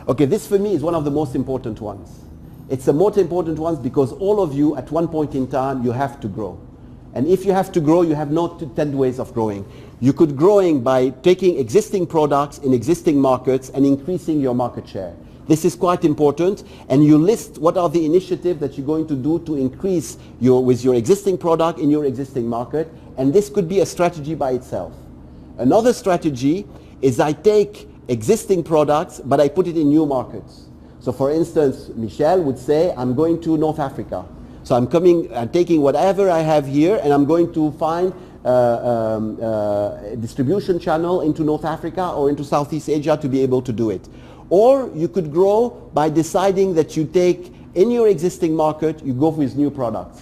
Okay, this for me is one of the most important ones. It's the most important ones because all of you at one point in time, you have to grow. And if you have to grow, you have no 10 ways of growing. You could growing by taking existing products in existing markets and increasing your market share. This is quite important, and you list what are the initiatives that you're going to do to increase with your existing product in your existing market, and this could be a strategy by itself. Another strategy is I take existing products, but I put it in new markets. So for instance, Michel would say, I'm going to North Africa. So I'm taking whatever I have here, and I'm going to find a distribution channel into North Africa or into Southeast Asia to be able to do it. Or you could grow by deciding that you take in your existing market, you go with new products.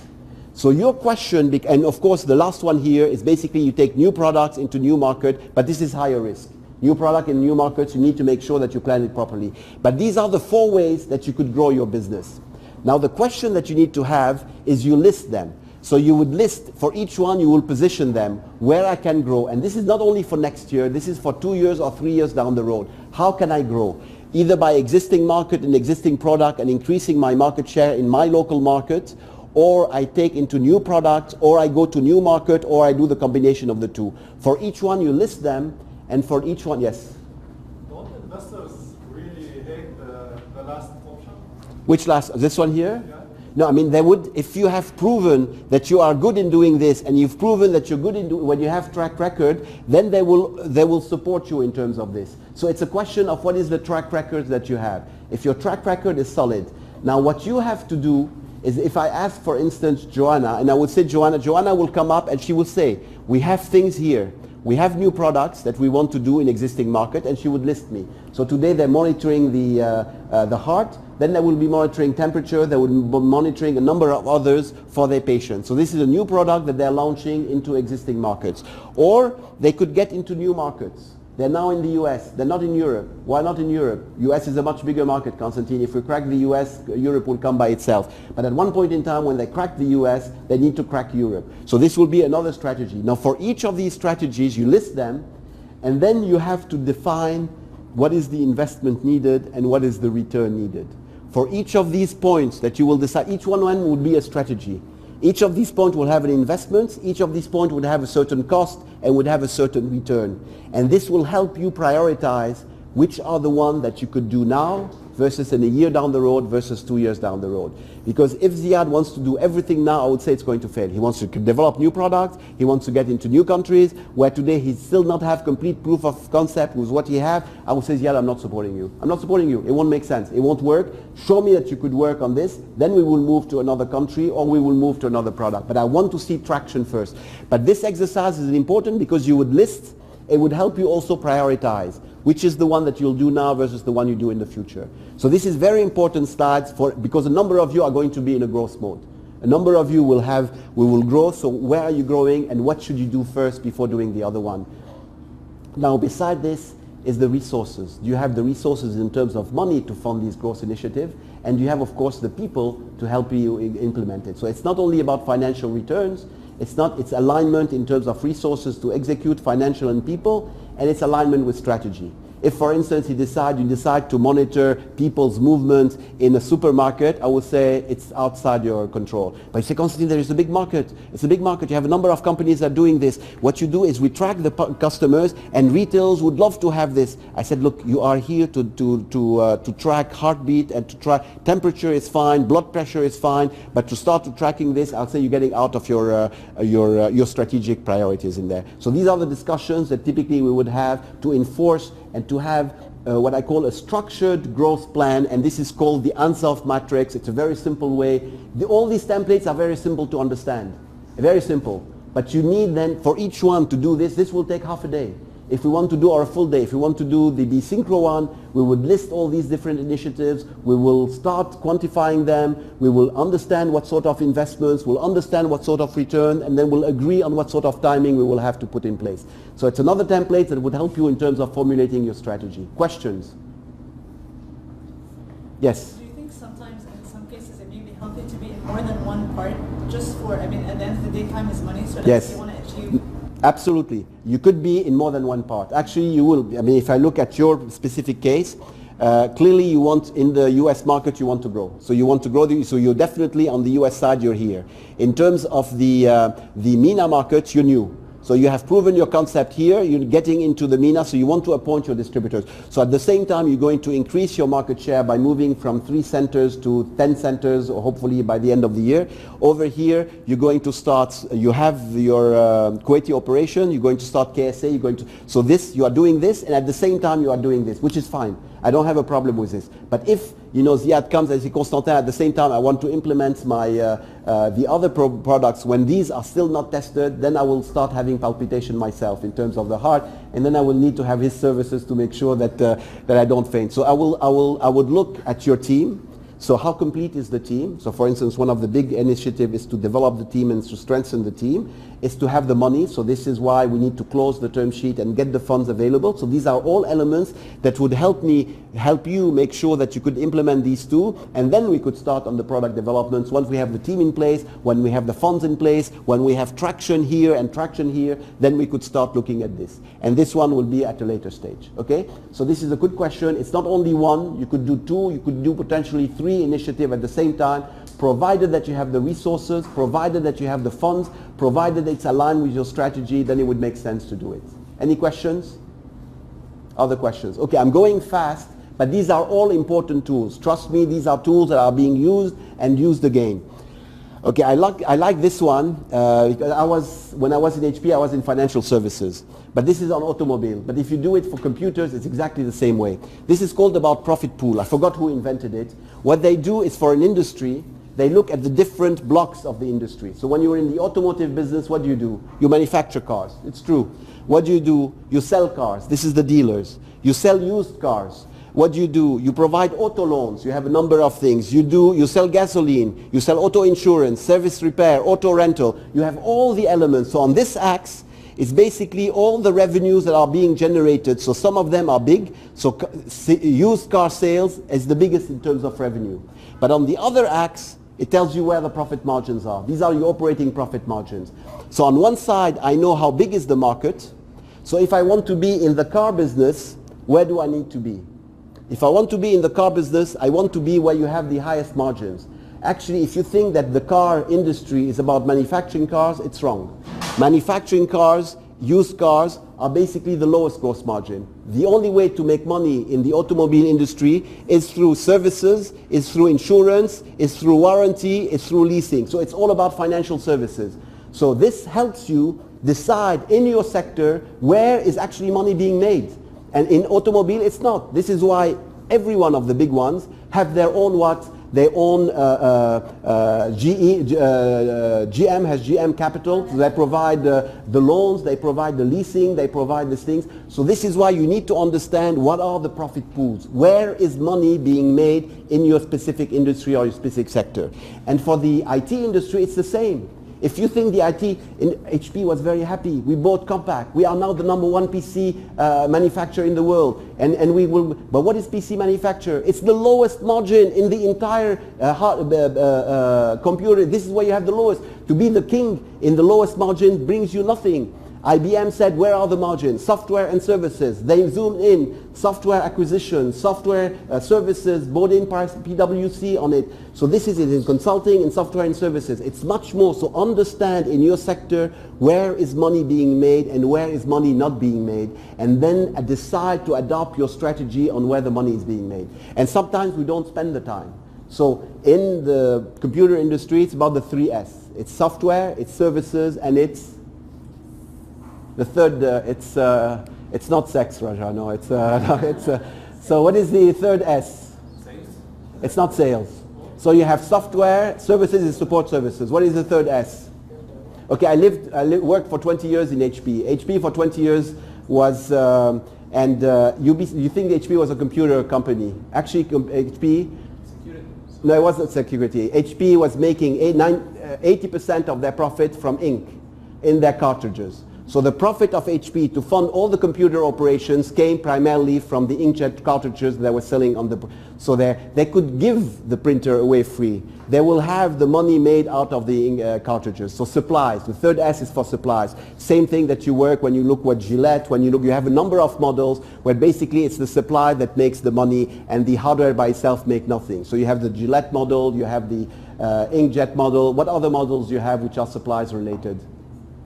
So your question, and of course the last one here is basically you take new products into new market, but this is higher risk. New product in new markets, you need to make sure that you plan it properly. But these are the 4 ways that you could grow your business. Now the question that you need to have is you list them. So you would list, for each one you will position them, where I can grow. And this is not only for next year, this is for 2 years or 3 years down the road. How can I grow? Either by existing market and existing product and increasing my market share in my local market, or I take into new products, or I go to new market, or I do the combination of the two. For each one you list them, and for each one, yes? Don't investors really hate the last option? Which last? This one here? Yeah. No, I mean they would, if you have proven that you are good in doing this, and you've proven that you're good in when you have track record, then they will support you in terms of this. So it's a question of what is the track record that you have. If your track record is solid, now what you have to do is, if I ask for instance Joanna, and I would say Joanna will come up and she will say, we have things here. We have new products that we want to do in existing market, and she would list me. So today they're monitoring the heart, then they will be monitoring temperature, they will be monitoring a number of others for their patients. So this is a new product that they're launching into existing markets. Or they could get into new markets. They're now in the US, they're not in Europe. Why not in Europe? US is a much bigger market, Constantin. If we crack the US, Europe will come by itself. But at one point in time when they crack the US, they need to crack Europe. So this will be another strategy. Now for each of these strategies, you list them, and then you have to define what is the investment needed and what is the return needed. For each of these points that you will decide, each one would be a strategy. Each of these points will have an investment, each of these points would have a certain cost and would have a certain return. And this will help you prioritize which are the ones that you could do now versus in a year down the road versus 2 years down the road. Because if Ziad wants to do everything now, I would say it's going to fail. He wants to develop new products, he wants to get into new countries, where today he still not have complete proof of concept with what he have. I would say, Ziad, I'm not supporting you. I'm not supporting you. It won't make sense. It won't work. Show me that you could work on this, then we will move to another country or we will move to another product. But I want to see traction first. But this exercise is important because you would list, it would help you also prioritize which is the one that you'll do now versus the one you do in the future. So this is very important slides because a number of you are going to be in a growth mode. A number of you we will grow, so where are you growing and what should you do first before doing the other one? Now beside this is the resources. Do you have the resources in terms of money to fund these growth initiatives? And you have of course the people to help you implement it. So it's not only about financial returns, it's alignment in terms of resources to execute, financial and people, and it's alignment with strategy. If, for instance, you decide to monitor people's movements in a supermarket, I would say it's outside your control. But you say, Constantin, there is a big market. It's a big market. You have a number of companies that are doing this. What you do is we track the customers, and retailers would love to have this. I said, look, you are here to track heartbeat and to track temperature is fine, blood pressure is fine, but to start tracking this, I'll say you're getting out of your strategic priorities in there. So these are the discussions that typically we would have to enforce and to have what I call a structured growth plan, and this is called the Anselm matrix. It's a very simple way. All these templates are very simple to understand, very simple. But you need then, for each one to do this will take half a day. If we want to do our full day, if we want to do the Synchro one, we would list all these different initiatives, we will start quantifying them, we will understand what sort of investments, we'll understand what sort of return, and then we'll agree on what sort of timing we will have to put in place. So it's another template that would help you in terms of formulating your strategy. Questions? Yes? Do you think sometimes, in some cases, it may be healthy to be in more than one part, just for, at the end of the day, time is money, so that you want to achieve? Absolutely. You could be in more than one part. Actually, you will. I mean, if I look at your specific case, Clearly you want, in the US market, you want to grow. So you want to grow, so you're definitely on the US side, you're here. In terms of the MENA market, you're new. So you have proven your concept here, you're getting into the MENA, so you want to appoint your distributors. So at the same time, you're going to increase your market share by moving from 3 centers to 10 centers, or hopefully by the end of the year. Over here, you're going to start, you have your Kuwaiti operation, you're going to start KSA, you're going to, so this, you are doing this, and at the same time you are doing this, which is fine. I don't have a problem with this. But if, you know, Ziad comes and says, Constantin, at the same time I want to implement my the other products, when these are still not tested, then I will start having palpitation myself in terms of the heart, and then I will need to have his services to make sure that that I don't faint. So I would look at your team. So how complete is the team? So for instance, one of the big initiatives is to develop the team and to strengthen the team, is to have the money. So this is why we need to close the term sheet and get the funds available. So these are all elements that would help you make sure that you could implement these two, and then we could start on the product developments. Once we have the team in place, when we have the funds in place, when we have traction here and traction here, then we could start looking at this. And this one will be at a later stage, okay? So this is a good question. It's not only one, you could do 2, you could do potentially 3 initiatives at the same time, provided that you have the resources, provided that you have the funds, provided it's aligned with your strategy, then it would make sense to do it. Any questions? Other questions? Okay, I'm going fast, but these are all important tools. Trust me, these are tools that are being used and used again. Okay, I like this one because when I was in HP, I was in financial services. But this is on automobile. But if you do it for computers, it's exactly the same way. This is called about profit pool. I forgot who invented it. What they do is, for an industry, they look at the different blocks of the industry. So when you're in the automotive business, what do? You manufacture cars. It's true. What do? You sell cars. This is the dealers. You sell used cars. What do? You provide auto loans. You have a number of things. You sell gasoline. You sell auto insurance, service repair, auto rental. You have all the elements. So on this axe, it's basically all the revenues that are being generated. So some of them are big. So used car sales is the biggest in terms of revenue. But on the other axe, it tells you where the profit margins are. These are your operating profit margins. So on one side, I know how big is the market. So if I want to be in the car business, where do I need to be? If I want to be in the car business, I want to be where you have the highest margins. Actually, if you think that the car industry is about manufacturing cars, it's wrong. Manufacturing cars, used cars, are basically the lowest gross margin. The only way to make money in the automobile industry is through services, is through insurance, is through warranty, is through leasing. So it's all about financial services. So this helps you decide in your sector where is actually money being made. And in automobile, it's not. This is why every one of the big ones have their own what? Their own GM has GM Capital. So they provide the loans, they provide the leasing, they provide these things. So this is why you need to understand what are the profit pools. Where is money being made in your specific industry or your specific sector? And for the IT industry, it's the same. If you think the IT in HP was very happy, we bought Compaq. We are now the #1 PC manufacturer in the world, and we will. But what is PC manufacturer? It's the lowest margin in the entire computer. This is where you have the lowest. To be the king in the lowest margin brings you nothing. IBM said, where are the margins? Software and services. They zoomed in. Software acquisition, software services, bought in PwC on it. So this is it in consulting and software and services. It's much more. So understand in your sector where is money being made and where is money not being made. And then decide to adopt your strategy on where the money is being made. And sometimes we don't spend the time. So in the computer industry, it's about the 3S. It's software, it's services, and it's the third, it's not sex, Raja, no, it's, so what is the third S? Sales. It's not sales. So you have software, services is support services. What is the third S? Okay, I worked for 20 years in HP. HP for 20 years was, you think HP was a computer company. Actually, HP, Security. no, it wasn't security. HP was making 80% of their profit from ink in their cartridges. So the profit of HP to fund all the computer operations came primarily from the inkjet cartridges they were selling on the... So they could give the printer away free. They will have the money made out of the cartridges. So supplies, the third S is for supplies. Same thing that you work when you look at Gillette, when you look, you have a number of models where basically it's the supply that makes the money and the hardware by itself make nothing. So you have the Gillette model, you have the inkjet model. What other models do you have which are supplies related?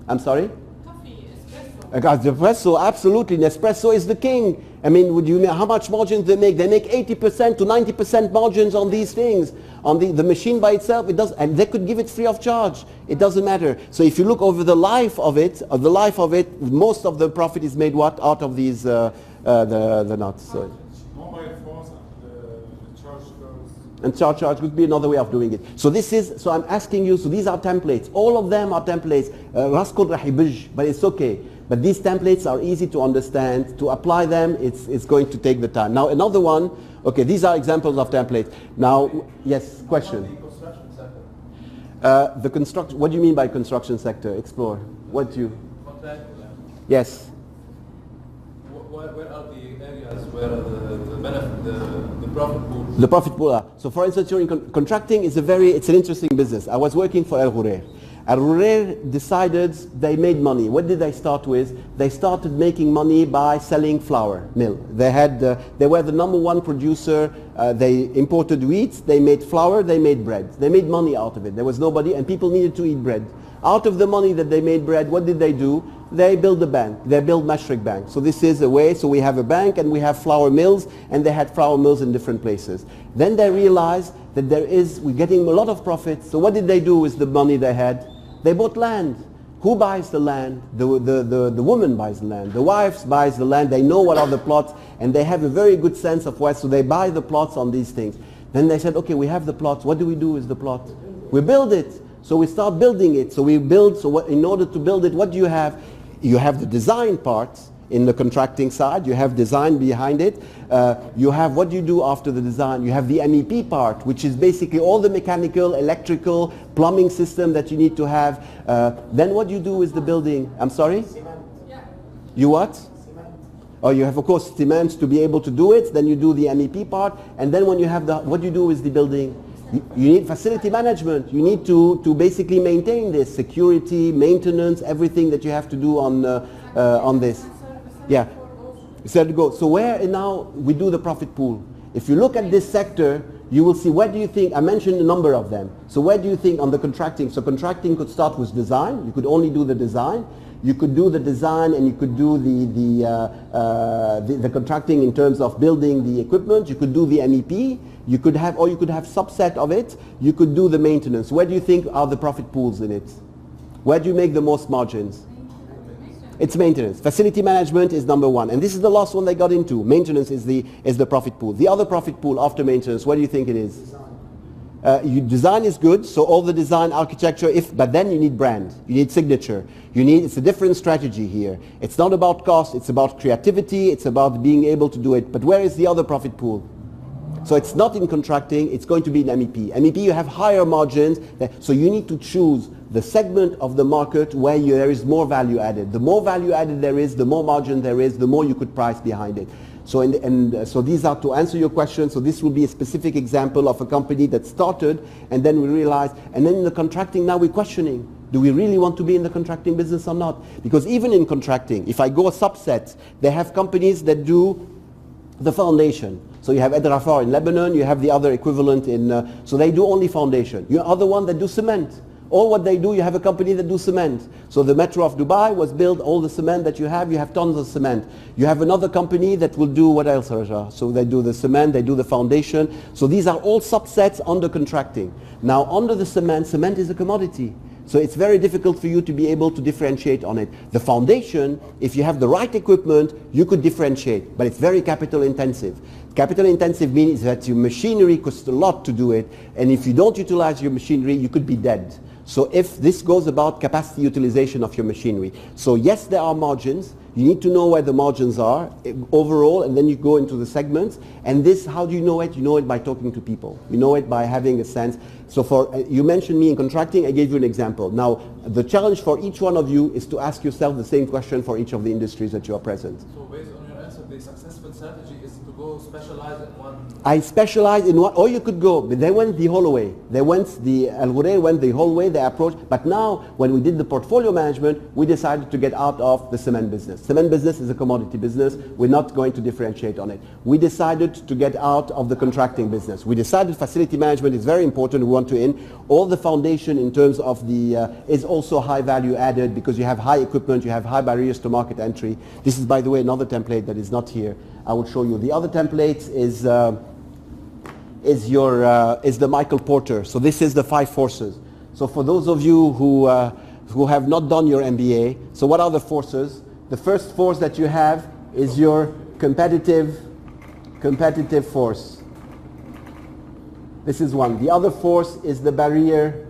I'm sorry? Nespresso, absolutely. Nespresso is the king. I mean, how much margins they make? They make 80% to 90% margins on these things. On the machine by itself, it does, and they could give it free of charge. It doesn't matter. So if you look over the life of it, most of the profit is made what out of these the nuts. So. Mobile phones and charge cards. And charge could be another way of doing it. So this is, so I'm asking you, so these are templates. All of them are templates. But it's okay. But these templates are easy to understand. To apply them, it's going to take the time. Now another one, okay, these are examples of templates. Now, yes, question. The construction sector. The construction, what do you mean by construction sector? Explore. What do you? Contract. Yes. Where are the areas where the benefit, the profit pool? The profit pool are. So for instance, you're in contracting is it's an interesting business. I was working for El Ghurair. El Ghurair decided they made money. What did they start with? They started making money by selling flour mill. They were the number one producer. They imported wheat, they made flour, they made bread. They made money out of it. There was nobody, and people needed to eat bread. Out of the money that they made bread, what did they do? They built a bank. They built Mashrik Bank. So this is a way, so we have a bank and we have flour mills, and they had flour mills in different places. Then they realized that we're getting a lot of profits. So what did they do with the money they had? They bought land. Who buys the land? The woman buys the land. The wives buys the land. They know what are the plots, and they have a very good sense of what, so they buy the plots on these things. Then they said, okay, we have the plots. What do we do with the plot? We build it. So we start building it. So we build, in order to build it, what do you have? You have the design part in the contracting side. You have design behind it. You have, what do you do after the design? You have the MEP part, which is basically all the mechanical, electrical, plumbing system that you need to have. Then what do you do with the building? I'm sorry? Yeah. You what? Cement. Oh, you have, of course, cement to be able to do it. Then you do the MEP part. And then when you have what do you do with the building? You need facility management. You need to basically maintain this, security, maintenance, everything that you have to do on this. Yeah. So where now we do the profit pool? If you look at this sector, you will see, where do you think, I mentioned a number of them. So where do you think on the contracting? So contracting could start with design. You could only do the design. You could do the design, and you could do the contracting in terms of building the equipment. You could do the MEP. You could have subset of it. You could do the maintenance. Where do you think are the profit pools in it? Where do you make the most margins? It's maintenance. Facility management is number one. And this is the last one they got into. Maintenance is the profit pool. The other profit pool after maintenance, what do you think it is? Design is good, so all the design architecture, but then you need brand, you need signature, it's a different strategy here. It's not about cost, it's about creativity, it's about being able to do it. But where is the other profit pool? So it's not in contracting, it's going to be in MEP. MEP, you have higher margins, so you need to choose the segment of the market where there is more value added. The more value added there is, the more margin there is, the more you could price behind it. So so these are, to answer your question, so this will be a specific example of a company that started, and then we realized, and then in the contracting now we're questioning, do we really want to be in the contracting business or not? Because even in contracting, if I go a subset, they have companies that do the foundation. So you have Ed Rafar in Lebanon, you have the other equivalent in, so they do only foundation. You have other one that do cement. All what they do, you have a company that do cement. So the Metro of Dubai was built, all the cement that you have tons of cement. You have another company that will do what else, Raja? So they do the cement, they do the foundation. So these are all subsets under contracting. Now under the cement is a commodity. So it's very difficult for you to be able to differentiate on it. The foundation, if you have the right equipment, you could differentiate, but it's very capital intensive. Capital intensive means that your machinery costs a lot to do it, and if you don't utilize your machinery, you could be dead. So if this goes about capacity utilization of your machinery. So yes, there are margins. You need to know where the margins are overall, and then you go into the segments. And this, how do you know it? You know it by talking to people. You know it by having a sense. So for, you mentioned me in contracting, I gave you an example. Now, the challenge for each one of you is to ask yourself the same question for each of the industries that you are present. So based on your answer, the successful strategy is to go specialize in one. I specialize in what, or you could go, but they went the whole way. They went, the Al Ghurair went the whole way, they approached, but now when we did the portfolio management, we decided to get out of the cement business. Cement business is a commodity business. We're not going to differentiate on it. We decided to get out of the contracting business. We decided facility management is very important, we want to in. All the foundation in terms of the, is also high value added because you have high equipment, you have high barriers to market entry. This is, by the way, another template that is not here. I will show you. The other template is the Michael Porter. So this is the 5 forces. So for those of you who have not done your MBA, so what are the forces? The first force that you have is your competitive force. This is one. The other force is the barriers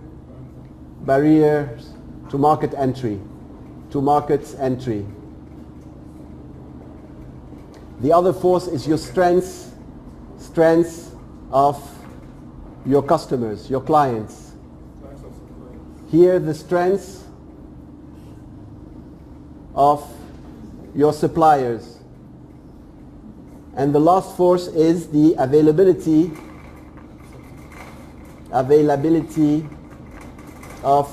to market entry, The other force is your strengths of your customers, your clients. Here, the strengths of your suppliers. And the last force is the availability of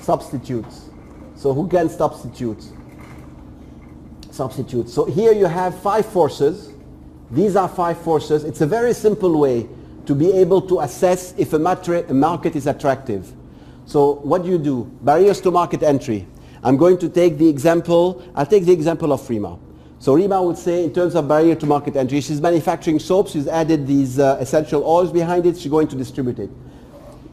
substitutes. So who can substitute? So here you have 5 forces. These are 5 forces. It's a very simple way to be able to assess if a market is attractive. So what do you do? Barriers to market entry. I'm going to take the example, I'll take the example of Rima. So Rima would say in terms of barrier to market entry, she's manufacturing soap, she's added these essential oils behind it, she's going to distribute it.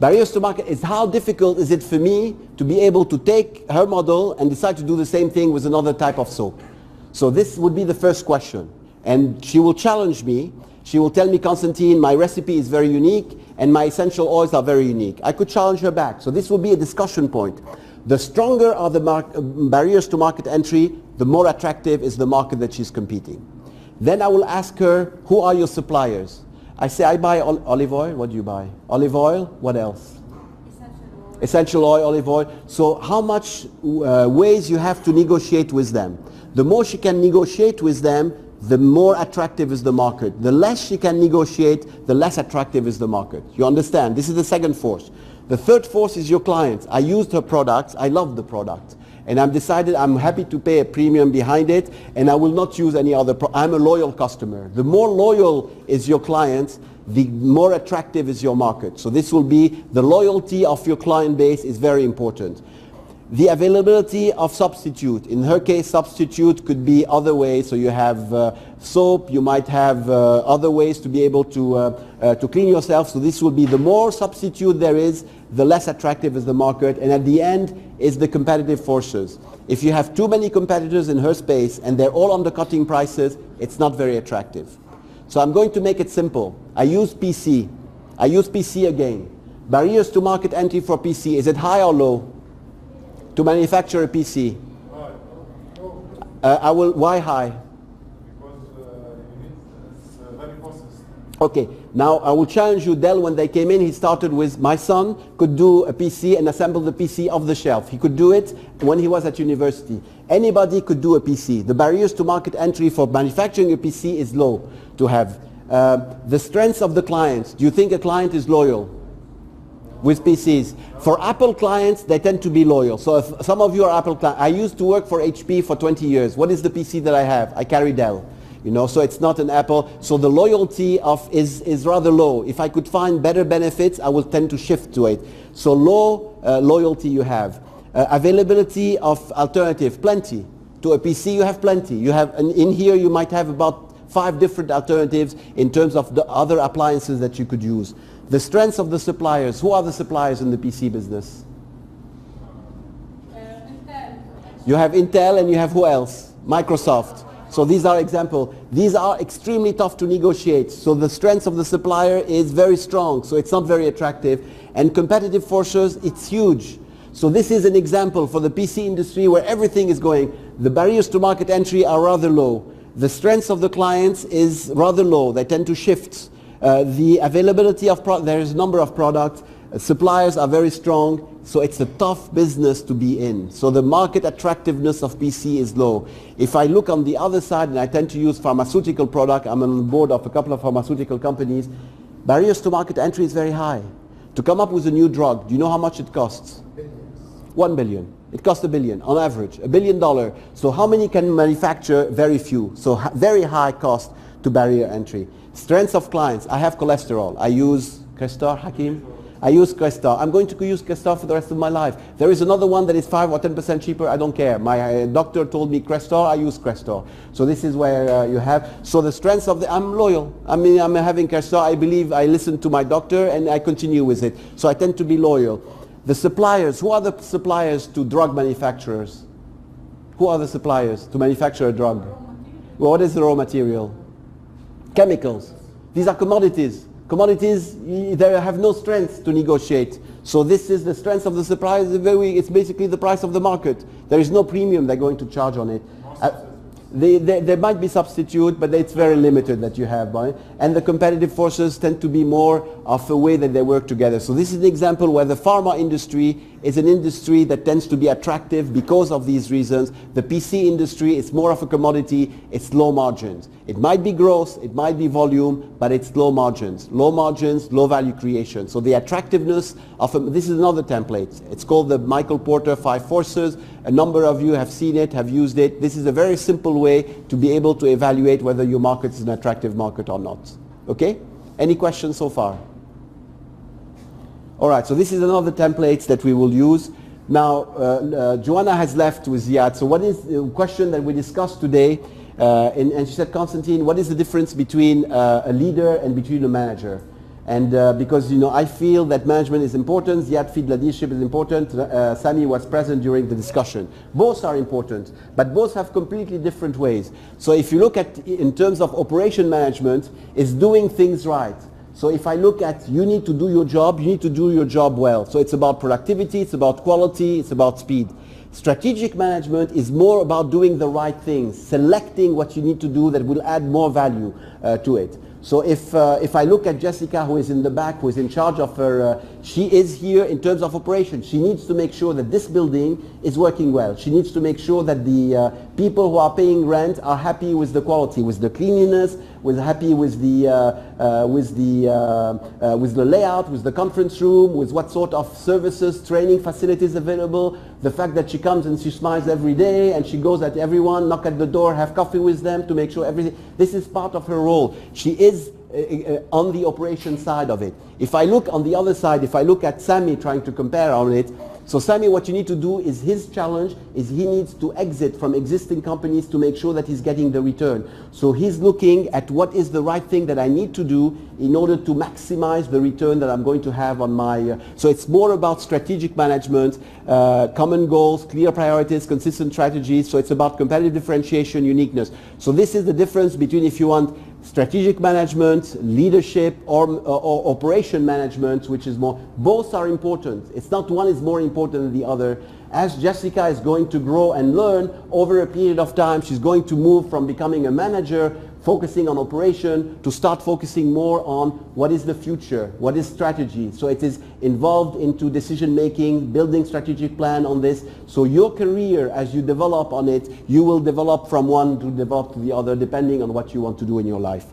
Barriers to market is how difficult is it for me to be able to take her model and decide to do the same thing with another type of soap. So this would be the first question. And she will challenge me. She will tell me, Constantin, my recipe is very unique and my essential oils are very unique. I could challenge her back. So this will be a discussion point. The stronger are the barriers to market entry, the more attractive is the market that she's competing. Then I will ask her, who are your suppliers? I say, I buy olive oil. What do you buy? Olive oil. What else? Essential oil, olive oil. So how much ways you have to negotiate with them? The more she can negotiate with them, the more attractive is the market. The less she can negotiate, the less attractive is the market. You understand? This is the second force. The third force is your clients. I used her products. I love the product. And I've decided I'm happy to pay a premium behind it, and I will not use any other I'm a loyal customer. The more loyal is your client, the more attractive is your market. So this will be the loyalty of your client base is very important. The availability of substitute. In her case, substitute could be other ways. So you have soap, you might have other ways to be able to clean yourself. So this will be the more substitute there is, the less attractive is the market. And at the end is the competitive forces. If you have too many competitors in her space and they're all undercutting prices, it's not very attractive. So I'm going to make it simple. I use PC. I use PC again. Barriers to market entry for PC, is it high or low? To manufacture a PC? Why high? Because it's very processed. Okay, now I will challenge you. Dell, when they came in, he started with, my son could do a PC and assemble the PC off the shelf. He could do it when he was at university. Anybody could do a PC. The barriers to market entry for manufacturing a PC is low to have. The strengths of the clients. Do you think a client is loyal with PCs? For Apple clients, they tend to be loyal. So if some of you are Apple clients, I used to work for HP for 20 years. What is the PC that I have? I carry Dell. You know, so it's not an Apple. So the loyalty is rather low. If I could find better benefits, I will tend to shift to it. So low loyalty you have. Availability of alternative, plenty. To a PC you have plenty. You have, in here you might have about 5 different alternatives in terms of the other appliances that you could use. The strengths of the suppliers. Who are the suppliers in the PC business? Intel. You have Intel and you have who else? Microsoft. So these are examples. These are extremely tough to negotiate. So the strengths of the supplier is very strong. So it's not very attractive. And competitive forces, it's huge. So this is an example for the PC industry where everything is going. The barriers to market entry are rather low. The strength of the clients is rather low. They tend to shift. The availability of there is a number of products. Suppliers are very strong. So it's a tough business to be in. So the market attractiveness of PC is low. If I look on the other side, and I tend to use pharmaceutical product, I'm on the board of a couple of pharmaceutical companies, barriers to market entry is very high. To come up with a new drug, do you know how much it costs? 1 billion. It costs $1 billion on average, $1 billion. So how many can manufacture? Very few. So very high cost to barrier entry. Strengths of clients. I have cholesterol. I use Crestor, Hakim. I use Crestor. I'm going to use Crestor for the rest of my life. There is another one that is 5 or 10% cheaper. I don't care. My doctor told me Crestor. I use Crestor. So this is where you have. So the strengths of I'm loyal. I mean, I'm having Crestor. I believe I listen to my doctor and I continue with it. So I tend to be loyal. The suppliers, who are the suppliers to drug manufacturers? Who are the suppliers to manufacture a drug? Well, what is the raw material? Chemicals. These are commodities. Commodities, they have no strength to negotiate. So this is the strength of the suppliers. It's basically the price of the market. There is no premium they're going to charge on it. There might be substitute, but it's very limited that you have. And the competitive forces tend to be more of a way that they work together. So this is an example where the pharma industry is an industry that tends to be attractive because of these reasons. The PC industry is more of a commodity. It's low margins. It might be growth, it might be volume, but it's low margins. Low margins, low value creation. So the attractiveness of this is another template. It's called the Michael Porter 5 Forces. A number of you have seen it, have used it. This is a very simple way to be able to evaluate whether your market is an attractive market or not. Okay? Any questions so far? All right, so this is another template that we will use. Now, Joanna has left with Ziad. So what is the question that we discussed today? And she said, Constantin, what is the difference between a leader and between a manager? And because I feel that management is important, Ziad feel leadership is important, Sami was present during the discussion. Both are important, but both have completely different ways. So if you look at, in terms of operation management, is doing things right. So if I look at, you need to do your job, you need to do your job well. So it's about productivity, it's about quality, it's about speed. Strategic management is more about doing the right things, selecting what you need to do that will add more value to it. So if I look at Jessica, who is in the back, who is in charge of her, she is here in terms of operations. She needs to make sure that this building is working well. She needs to make sure that the people who are paying rent are happy with the quality, with the cleanliness, happy with the layout, with the conference room, with what sort of services, training facilities available, the fact that she comes and she smiles every day and she goes at everyone, knock at the door, have coffee with them to make sure everything. This is part of her role. She is on the operation side of it. If I look on the other side, if I look at Sami trying to compare on it, so Sami, what you need to do is his challenge is he needs to exit from existing companies to make sure that he's getting the return. So he's looking at what is the right thing that I need to do in order to maximize the return that I'm going to have on my... so it's more about strategic management, common goals, clear priorities, consistent strategies. So it's about competitive differentiation, uniqueness. So this is the difference between, if you want, strategic management, leadership, or operation management, which is more, both are important. It's not one is more important than the other. As Jessica is going to grow and learn over a period of time, she's going to move from becoming a manager, focusing on operation, to start focusing more on what is the future, what is strategy. So it is involved into decision making, building strategic plan on this. So your career, as you develop on it, you will develop from one to develop to the other, depending on what you want to do in your life.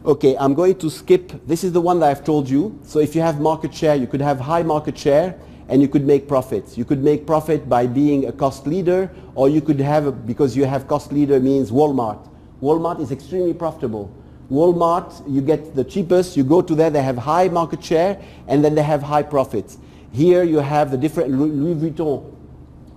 Okay, I'm going to skip. This is the one that I've told you. So if you have market share, you could have high market share and you could make profits. You could make profit by being a cost leader, or you could have, because you have cost leader means Walmart. Walmart is extremely profitable. Walmart, you get the cheapest, you go to there, they have high market share, and then they have high profits. Here you have the different, Louis Vuitton,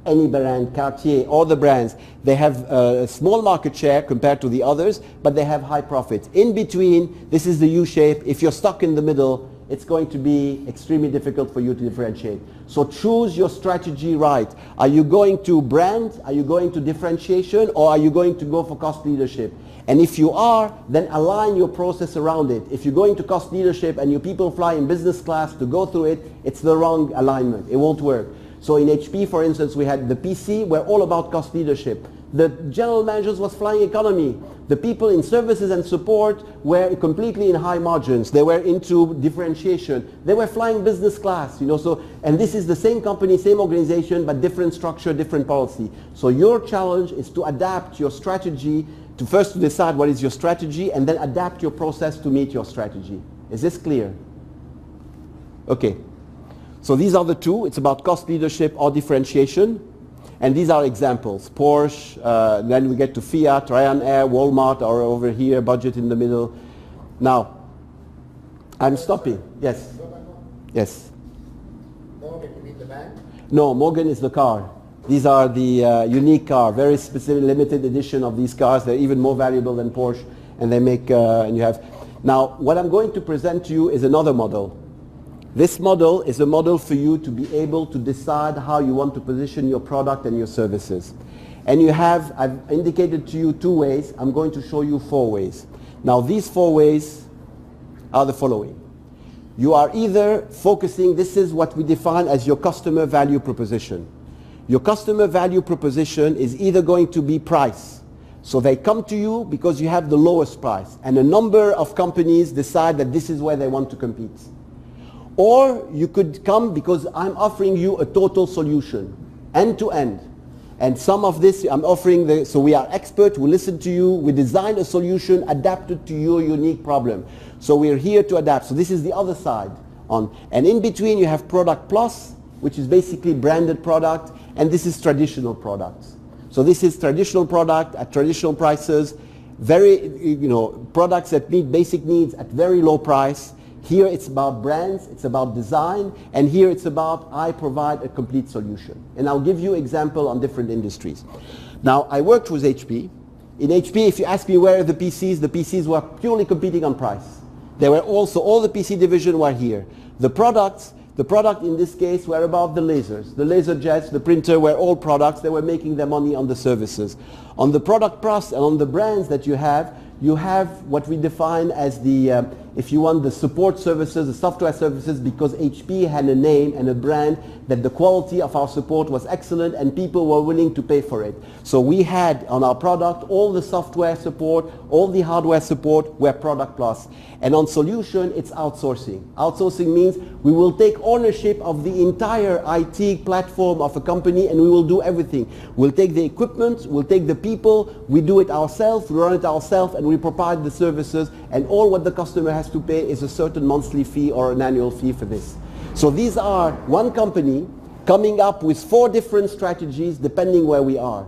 any brand, Cartier, all the brands, they have a small market share compared to the others, but they have high profits. In between, this is the U shape. If you're stuck in the middle, it's going to be extremely difficult for you to differentiate. So choose your strategy right. Are you going to brand? Are you going to differentiation? Or are you going to go for cost leadership? And if you are, then align your process around it. If you're going to cost leadership and your people fly in business class to go through it, it's the wrong alignment. It won't work. So in HP, for instance, we had the PC, we're all about cost leadership. The general managers was flying economy. The people in services and support were completely in high margins. They were into differentiation. They were flying business class, you know. So, and this is the same company, same organization, but different structure, different policy. So your challenge is to adapt your strategy, to first to decide what is your strategy, and then adapt your process to meet your strategy. Is this clear? Okay. So these are the two. It's about cost leadership or differentiation. And these are examples. Porsche, then we get to Fiat, Ryanair, Walmart are over here, budget in the middle. Now, I'm stopping. Yes. Yes. Morgan, you mean the bank? No, Morgan is the car. These are the unique car, very specific limited edition of these cars. They're even more valuable than Porsche. And they make, and you have. Now, what I'm going to present to you is another model. This model is a model for you to be able to decide how you want to position your product and your services. And you have, I've indicated to you 2 ways. I'm going to show you 4 ways. Now these 4 ways are the following. You are either focusing, this is what we define as your customer value proposition. Your customer value proposition is either going to be price. So they come to you because you have the lowest price. And a number of companies decide that this is where they want to compete. Or you could come because I'm offering you a total solution, end to end. And some of this I'm offering, so we are experts, we listen to you, we design a solution adapted to your unique problem. So we're here to adapt. So this is the other side. And in between you have product plus, which is basically branded product, and this is traditional products. So this is traditional product at traditional prices, very, products that meet basic needs at very low price. Here it's about brands, it's about design, and here it's about I provide a complete solution. And I'll give you example on different industries. Now, I worked with HP. In HP, if you ask me where are the PCs were purely competing on price. They were also, all the PC division were here. The product in this case were about the lasers. The laser jets, the printer were all products. They were making their money on the services. On the product plus and on the brands that you have what we define as the, if you want, the support services, the software services, because HP had a name and a brand that the quality of our support was excellent and people were willing to pay for it. So we had on our product all the software support, all the hardware support were product plus. And on solution, it's outsourcing. Outsourcing means we will take ownership of the entire IT platform of a company and we will do everything. We'll take the equipment, we'll take the people, we do it ourselves, we run it ourselves, and we provide the services, and all what the customer has to pay is a certain monthly fee or an annual fee for this. So these are one company coming up with 4 different strategies depending where we are.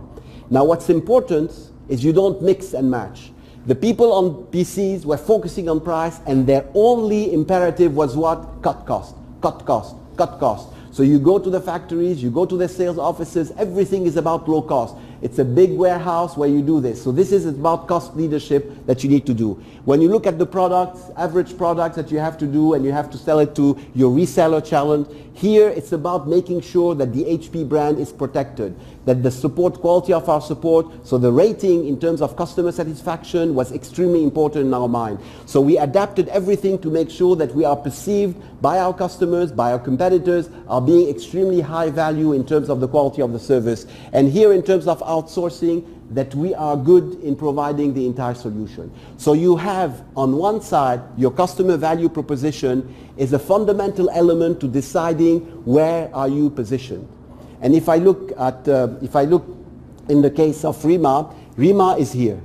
Now what's important is you don't mix and match. The people on PCs were focusing on price and their only imperative was what? Cut cost, cut cost, cut cost. So you go to the factories, you go to the sales offices, everything is about low cost. It's a big warehouse where you do this. So this is about cost leadership that you need to do. When you look at the products, average products that you have to do and you have to sell it to your reseller challenge, here it's about making sure that the HP brand is protected, that the support, quality of our support, so the rating in terms of customer satisfaction was extremely important in our mind. So we adapted everything to make sure that we are perceived by our customers, by our competitors, are being extremely high value in terms of the quality of the service. And here in terms of outsourcing, that we are good in providing the entire solution. So you have on one side your customer value proposition is a fundamental element to deciding where are you positioned. And if I look in the case of Rima is here.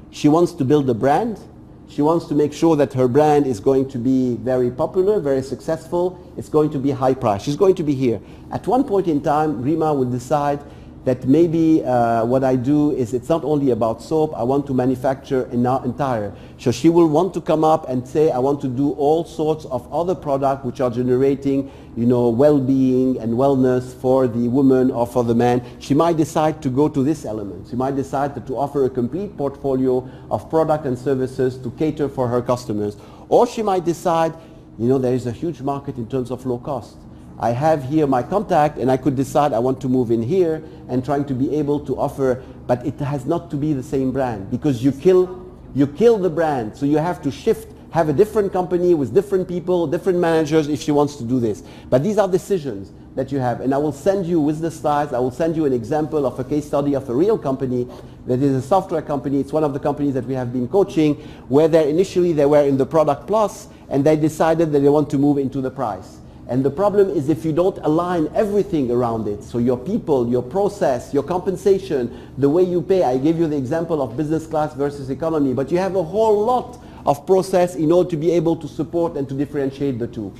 She wants to build a brand. She wants to make sure that her brand is going to be very popular, very successful. It's going to be high price. She's going to be here. At one point in time, Rima will decide that maybe what I do is it's not only about soap, I want to manufacture an entire. So she will want to come up and say, I want to do all sorts of other products which are generating, well-being and wellness for the woman or for the man. She might decide to go to this element. She might decide to offer a complete portfolio of product and services to cater for her customers. Or she might decide, You know, there is a huge market in terms of low cost. I have here my contact and I could decide I want to move in here and trying to be able to offer, but it has not to be the same brand because you kill the brand. So you have to shift, have a different company with different people, different managers if she wants to do this. But these are decisions that you have. And I will send you with the slides, I will send you an example of a case study of a real company that is a software company. It's one of the companies that we have been coaching where initially they were in the product plus and they decided that they want to move into the price. And the problem is if you don't align everything around it, so your people, your process, your compensation, the way you pay. I gave you the example of business class versus economy, but you have a whole lot of process in order to be able to support and to differentiate the two.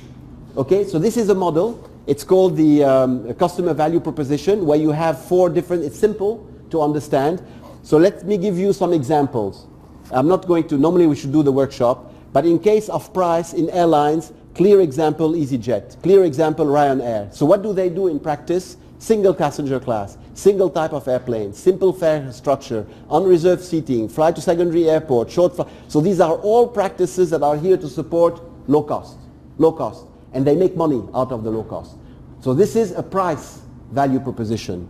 Okay, so this is a model. It's called the customer value proposition where you have 4 different, it's simple to understand. So let me give you some examples. I'm not going to, normally we should do the workshop, but in case of price in airlines, clear example EasyJet, clear example Ryanair. So what do they do in practice? Single passenger class, single type of airplane, simple fare structure, unreserved seating, fly to secondary airport, short flight. So these are all practices that are here to support low cost, and they make money out of the low cost. So this is a price value proposition.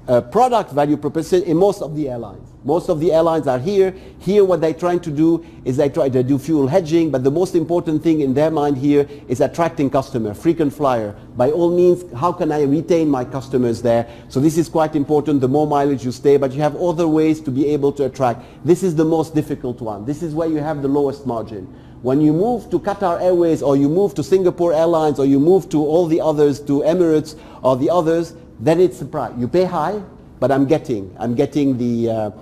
A product value proposition in most of the airlines. Most of the airlines are here. Here what they're trying to do is they do fuel hedging, but the most important thing in their mind here is attracting customer, frequent flyer. By all means, how can I retain my customers there? So this is quite important, the more mileage you stay, but you have other ways to be able to attract. This is the most difficult one. This is where you have the lowest margin. When you move to Qatar Airways or you move to Singapore Airlines or you move to all the others, to Emirates or the others, then it's a price. You pay high, but I'm getting the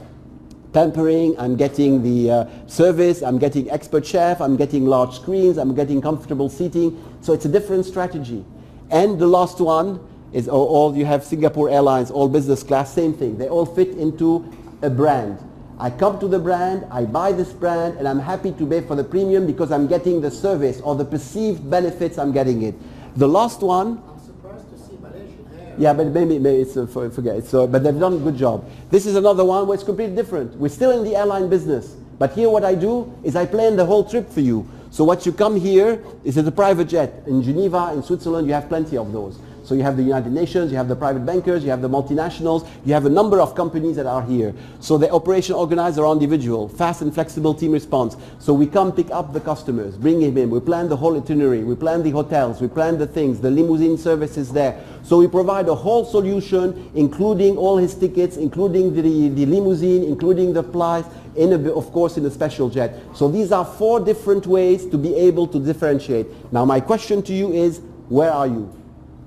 pampering, I'm getting the service, I'm getting expert chef, I'm getting large screens, I'm getting comfortable seating. So it's a different strategy. And the last one is all you have Singapore Airlines, all business class, same thing. They all fit into a brand. I come to the brand, I buy this brand, and I'm happy to pay for the premium because I'm getting the service or the perceived benefits, I'm getting it. The last one, I'm surprised to see Malaysian Air. yeah, but maybe it's forget it. So, but they've done a good job. This is another one where it's completely different. We're still in the airline business, but here what I do is I plan the whole trip for you. So what you come here is at a private jet. In Geneva, in Switzerland, you have plenty of those. So you have the United Nations, you have the private bankers, you have the multinationals, you have a number of companies that are here. So the operation organized are individual, fast and flexible team response. So we come pick up the customers, bring him in, we plan the whole itinerary, we plan the hotels, we plan the things, the limousine service is there. So we provide a whole solution, including all his tickets, including the limousine, including the flights, of course in a special jet. So these are 4 different ways to be able to differentiate. Now my question to you is, where are you?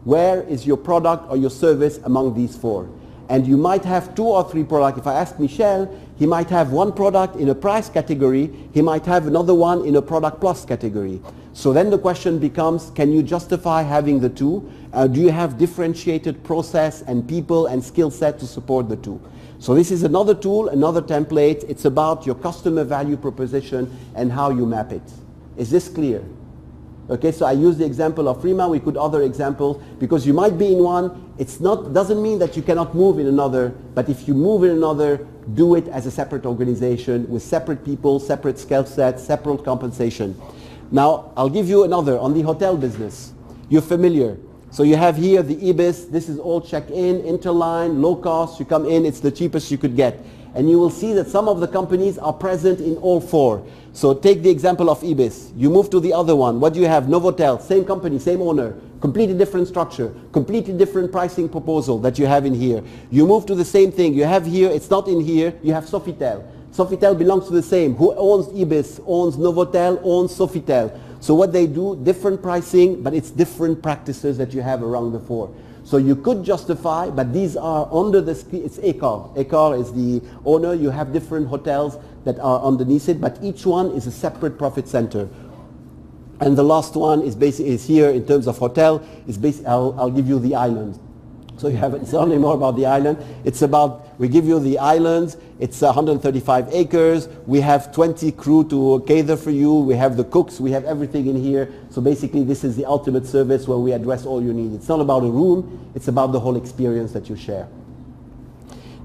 Where is your product or your service among these 4? And you might have 2 or 3 products. If I ask Michel, he might have one product in a price category, he might have another one in a product plus category. So then the question becomes, can you justify having the 2? Do you have differentiated process and people and skill set to support the 2? So this is another tool, another template. It's about your customer value proposition and how you map it. Is this clear? Okay, so I use the example of Rima. We could other examples because you might be in one. Doesn't mean that you cannot move in another, but if you move in another, do it as a separate organization with separate people, separate skill sets, separate compensation. Now, I'll give you another on the hotel business. You're familiar. So you have here the Ibis. This is all check-in, interline, low cost. You come in, it's the cheapest you could get. And you will see that some of the companies are present in all 4. So take the example of Ibis. You move to the other one. What do you have? Novotel, same company, same owner, completely different structure, completely different pricing proposal that you have in here. You move to the same thing. You have here, it's not in here, you have Sofitel. Sofitel belongs to the same. Who owns Ibis, owns Novotel, owns Sofitel. So what they do, different pricing, but it's different practices that you have around the 4. So you could justify, but these are under the, it's Ekar. Ekar is the owner. You have different hotels that are underneath it, but each one is a separate profit center. And the last one is basically here in terms of hotel. Is basically, I'll give you the island. So you have, it's only more about the island. It's about, we give you the islands. It's 135 acres. We have 20 crew to cater for you. We have the cooks. We have everything in here. So basically this is the ultimate service where we address all you need. It's not about a room. It's about the whole experience that you share.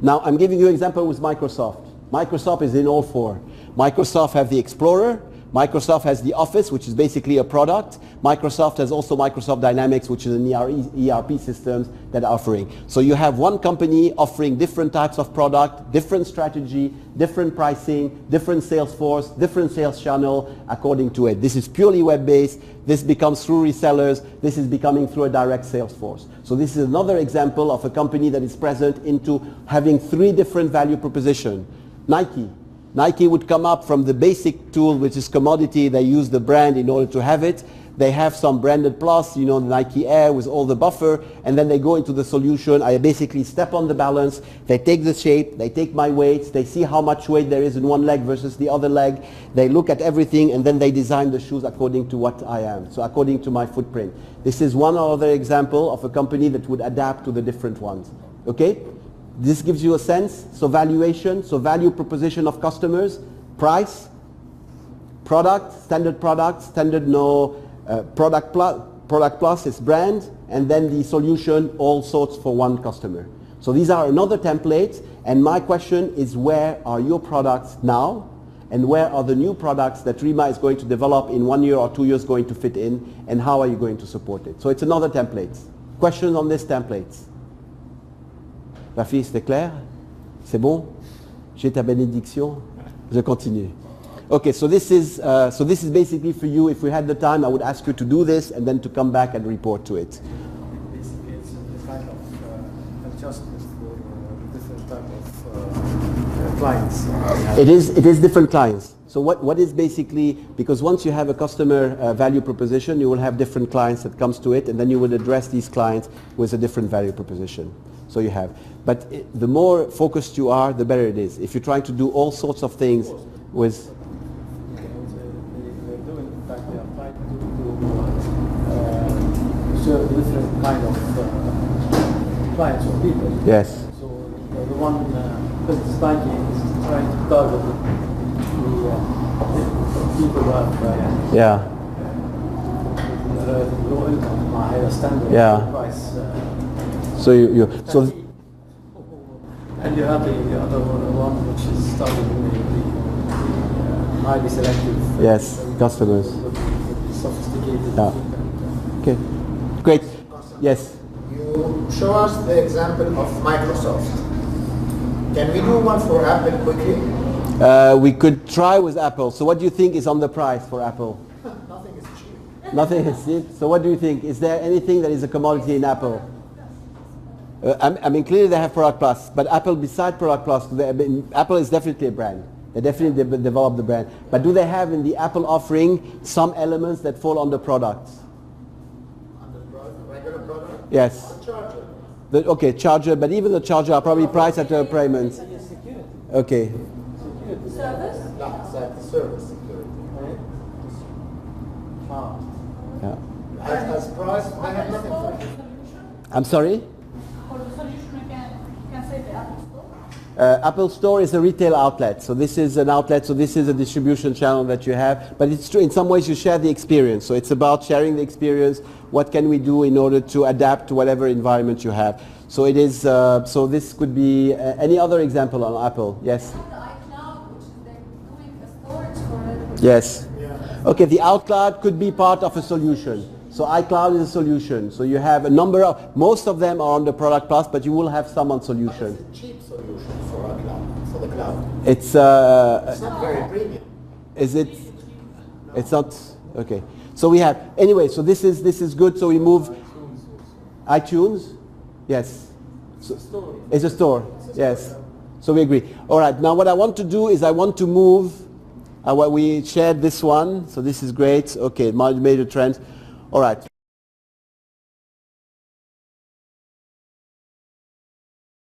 Now I'm giving you an example with Microsoft. Microsoft is in all 4. Microsoft have the Explorer. Microsoft has the Office, which is basically a product. Microsoft has also Microsoft Dynamics, which is an ERP systems that are offering. So you have one company offering different types of product, different strategy, different pricing, different sales force, different sales channel according to it. This is purely web-based. This becomes through resellers. This is becoming through a direct sales force. So this is another example of a company that is present into having 3 different value propositions. Nike would come up from the basic tool, which is commodity. They use the brand in order to have it. They have some branded plus, you know, the Nike Air with all the buffer, and then they go into the solution. I basically step on the balance. They take the shape, they take my weights, they see how much weight there is in one leg versus the other leg. They look at everything, and then they design the shoes according to what I am, so according to my footprint. This is one other example of a company that would adapt to the different ones. Okay? This gives you a sense. So valuation, so value proposition of customers, price, product, standard no product plus is brand, and then the solution, all sorts for one customer. So these are another template, and my question is, where are your products now, and where are the new products that Rima is going to develop in 1 year or 2 years going to fit in, and how are you going to support it? So it's another template. Questions on this template? Rafi, c'était clair? C'est bon? J'ai ta bénédiction? Je continue. Okay, so this is basically for you. If we had the time, I would ask you to do this and then to come back and report to it. Basically, it's a kind of adjustment for different type of clients. It is different clients. So what is basically, because once you have a customer value proposition, you will have different clients that comes to it, and then you will address these clients with a different value proposition. So you have. But the more focused you are, the better it is. If you're trying to do all sorts of things with... Serve different kind of clients or people. Yes. So the one Constantin is trying to target the people who have yeah. Low income, higher standard price. So so and you have the other one which is targeting the highly selective. Yes, customers. Sophisticated. Yeah. Okay. Great. Yes. You show us the example of Microsoft. Can we do one for Apple quickly? We could try with Apple. So what do you think is on the price for Apple? Nothing is cheap. Nothing is cheap. So what do you think? Is there anything that is a commodity in Apple? I mean, clearly they have Product Plus, but Apple, beside Product Plus, Apple is definitely a brand. They definitely develop the brand. But do they have in the Apple offering some elements that fall under products? Regular product? Yes. Charger. Okay, charger, but even the charger are probably priced at a payment. Okay. Service? No, exactly. Service security. Yeah. As price, I have nothing for you. I'm sorry? For the solution, you can say the Apple Store. Apple Store is a retail outlet. So this is an outlet, so this is a distribution channel that you have. But it's true, in some ways you share the experience. So it's about sharing the experience. What can we do in order to adapt to whatever environment you have? So it is, so this could be, any other example on Apple? Yes? The iCloud, which is they're doing a storage for it. Yes. Okay, the iCloud could be part of a solution. So iCloud is a solution. So you have a number of, most of them are on the Product Plus, but you will have some on solution. It's a cheap solution for a cloud, for the cloud. It's not very premium. Is it? It's not. Okay. So we have, anyway, so this is good. So we move iTunes. Yes. So, it's a store. Yes. So we agree. All right. Now what I want to do is I want to move. We shared this one. So this is great. Okay. Major trends. All right.